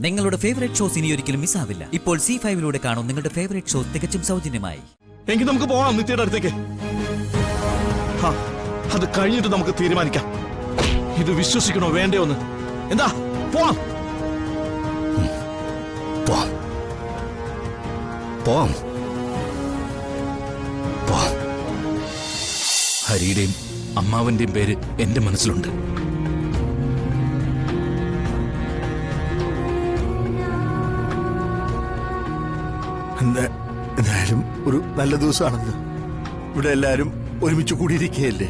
നിങ്ങളുടെ favourite shows ഇനി ഒരിക്കലും മിസ്സാവില്ല. ഇപ്പോൾ C5 കാണും നിങ്ങളുടെ ഫേവറേറ്റ് ഷോസ് തികച്ചും സൗജന്യമായി. എങ്കിൽ നമുക്ക് പോകാം നിത്യയുടെ അടുത്തേക്ക്. അത് കഴിഞ്ഞിട്ട് നമുക്ക് തീരുമാനിക്കാം ഇത് വിശ്വസിക്കണോ വേണ്ടയോ എന്ന്. എന്താ പോവാം? പോവാം. ഹരിയുടെയും അമ്മാവന്റെയും പേര് എന്റെ മനസ്സിലുണ്ട്. എന്തായാലും ഒരു നല്ല ദിവസമാണെന്ന്. ഇവിടെ എല്ലാരും ഒരുമിച്ച് കൂടിയിരിക്കുകയല്ലേ.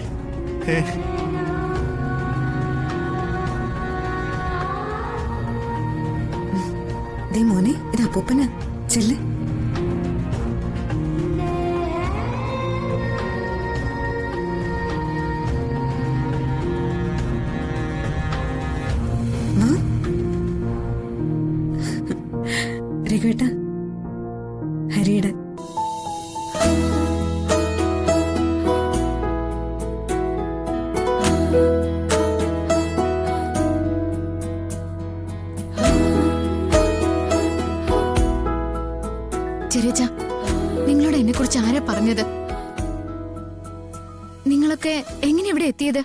മോനെ ഇത് അപ്പൂപ്പന ചെല്ല്. രഘുവേട്ട ഹരിയുടെ ചെറിയച്ച, നിങ്ങളോട് എന്നെ കുറിച്ച് ആരാ പറഞ്ഞത്? നിങ്ങളൊക്കെ എങ്ങനെ ഇവിടെ എത്തിയത്?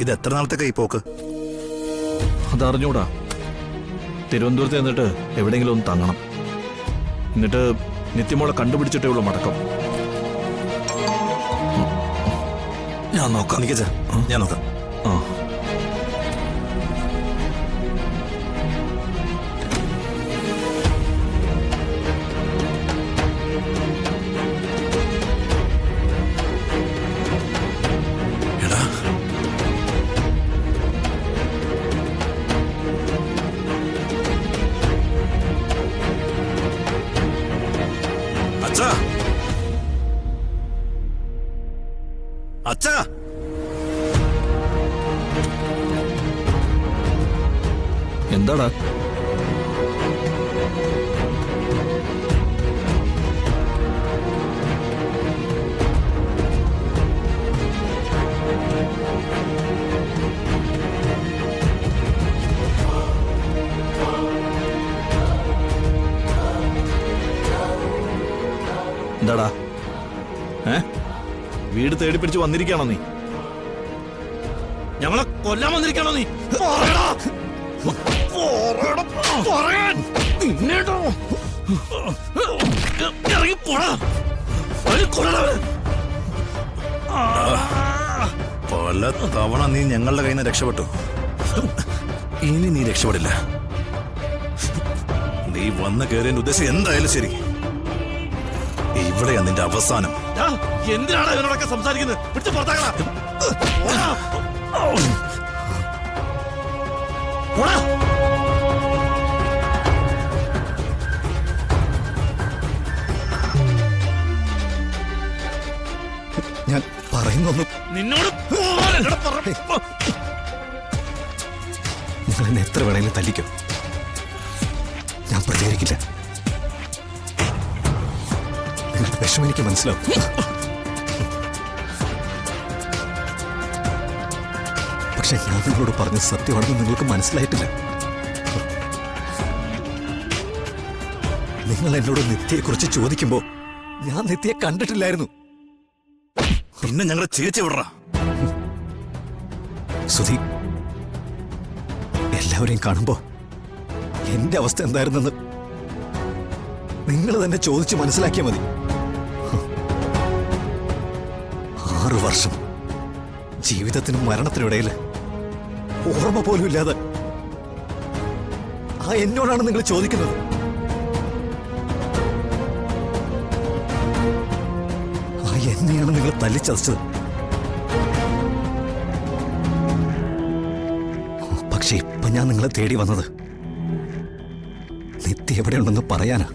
ഇത് എത്ര നാളത്തെ പോക്ക്? അതറിഞ്ഞൂടാ. തിരുവനന്തപുരത്ത് എന്നിട്ട് എവിടെയെങ്കിലും ഒന്ന് തങ്ങണം. എന്നിട്ട് നിത്യമോളെ കണ്ടുപിടിച്ചിട്ടേ ഉള്ളൂ മടക്കം. ഞാൻ നോക്കാം. ഞാൻ നോക്കാം. അച്ഛാ, എന്താടാ? എന്താടാ? വീട് തേടി പിടിച്ച് വന്നിരിക്കാണോ നീ? ഞങ്ങളെ കൊല്ലാൻ വന്നിരിക്കാണോ നീ? പല തവണ നീ ഞങ്ങളുടെ കയ്യിൽ നിന്ന് രക്ഷപ്പെട്ടു. ഇനി നീ രക്ഷപ്പെടില്ല. നീ വന്ന് കയറിയ ഉദ്ദേശം എന്തായാലും ശരി, ഇവിടെയാ നിന്റെ അവസാനം. എന്തിനാണ് ഇവരോടൊക്കെ സംസാരിക്കുന്നത്? പിടിച്ച് പുറത്താക്കണം. ഞാൻ പറയുന്നൊന്നും നിന്നോട് നിങ്ങൾ എന്നെ എത്ര വേണമെങ്കിലും തല്ലിക്കും, ഞാൻ പ്രതികരിക്കില്ല. നിങ്ങളുടെ വിഷമം എനിക്ക് മനസ്സിലാവും. പക്ഷെ ഞാൻ നിങ്ങളോട് പറഞ്ഞ സത്യമാണെന്ന് നിങ്ങൾക്ക് മനസ്സിലായിട്ടില്ല. നിങ്ങൾ എന്നോട് നിത്യയെക്കുറിച്ച് ചോദിക്കുമ്പോ ഞാൻ നിത്യയെ കണ്ടിട്ടില്ലായിരുന്നു. പിന്നെ ഞങ്ങളെ ചേച്ചി വിടറ. സുധി, എല്ലാവരെയും കാണുമ്പോ എന്റെ അവസ്ഥ എന്തായിരുന്നെന്ന് നിങ്ങൾ തന്നെ ചോദിച്ച് മനസ്സിലാക്കിയാൽ മതി. 6 വർഷം ജീവിതത്തിനും മരണത്തിനിടയിൽ ഓർമ്മ പോലും ഇല്ലാതെ ആ എന്നോടാണ് നിങ്ങൾ ചോദിക്കുന്നത്. ആ എന്നെയാണ് നിങ്ങൾ തല്ലിച്ചതച്ചത്. പക്ഷെ ഇപ്പൊ ഞാൻ നിങ്ങളെ തേടി വന്നത് നിത്യ എവിടെയുണ്ടെന്ന് പറയാനാ.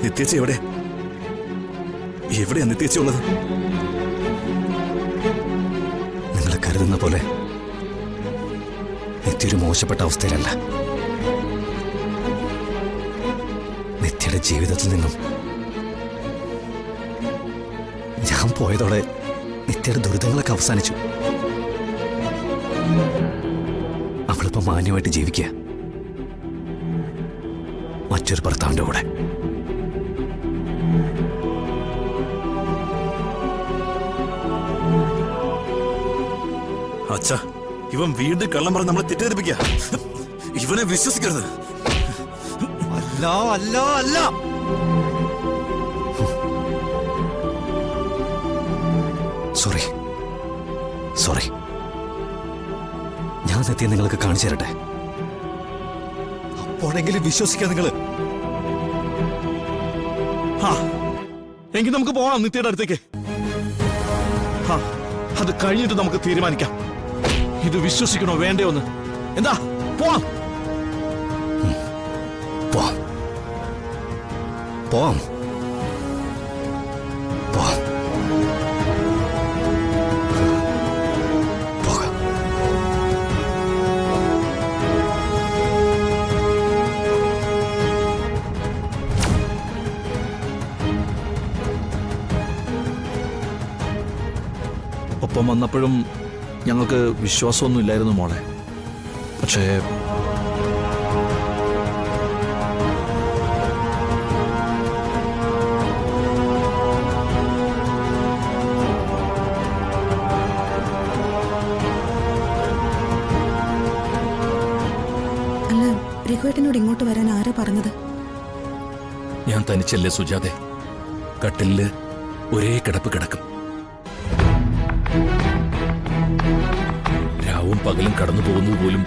നിത്യേച്ചി എവിടെ? എവിടെയാ നിത്യേച്ചി ഉള്ളത്? നിങ്ങൾ കരുതുന്ന പോലെ നിത്യ ഒരു മോശപ്പെട്ട അവസ്ഥയിലല്ല. നിത്യയുടെ ജീവിതത്തിൽ നിന്നും ഞാൻ പോയതോടെ നിത്യയുടെ ദുരിതങ്ങളൊക്കെ അവസാനിച്ചു. അവളിപ്പോ മാന്യമായിട്ട് ജീവിക്കുക, മറ്റൊരു ഭർത്താവിന്റെ കൂടെ. അച്ഛാ, ഇവൻ വീണ്ടും കള്ളം പറഞ്ഞ് നമ്മളെ തെറ്റിദ്ധരിപ്പിക്കുക. ഇവനെ വിശ്വസിക്കരുത്. അല്ല അല്ല അല്ല, സോറി സോറി. ഞാൻ നിത്യ നിങ്ങൾക്ക് കാണിച്ചു തരട്ടെ, അപ്പോഴെങ്കിലും വിശ്വസിക്കുക നിങ്ങള്. എങ്കിൽ നമുക്ക് പോവാം നിത്യയുടെ അടുത്തേക്ക്. അത് കഴിഞ്ഞിട്ട് നമുക്ക് തീരുമാനിക്കാം ഇത് വിശ്വസിക്കണോ വേണ്ടയോ എന്ന്. എന്താ, പോവാം. പോവാം പോവാം പോവാം. പോകാം. ഒപ്പം വന്നപ്പോഴും ഞങ്ങൾക്ക് വിശ്വാസമൊന്നും ഇല്ലായിരുന്നു മോളെ. പക്ഷേ അല്ല, രഘുവേട്ടനോട് ഇങ്ങോട്ട് വരാൻ ആരാ പറഞ്ഞത്? ഞാൻ തനിച്ചല്ലേ സുജാതെ? കട്ടിലില് ഒരേ കിടപ്പ് കിടക്കും. രാവും പകലും കടന്നു പോകുന്നത് പോലും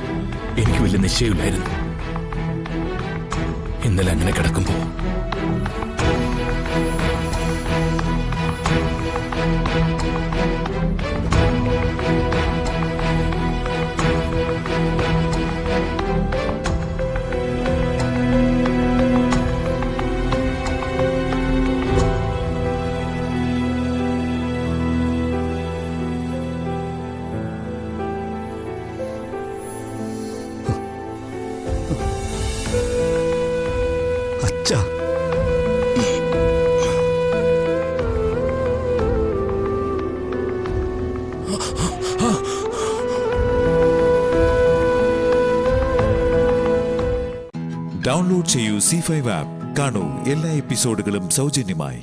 എനിക്ക് വലിയ നിശ്ചയമില്ലായിരുന്നു. ഇന്നലെ അങ്ങനെ കിടക്കുമ്പോ അച്ഛാ, ഡൗൺലോഡ് ചെയ്യൂ C5 ആപ്പ്. കാണൂ എല്ലാ എപ്പിസോഡുകളും സൗജന്യമായി.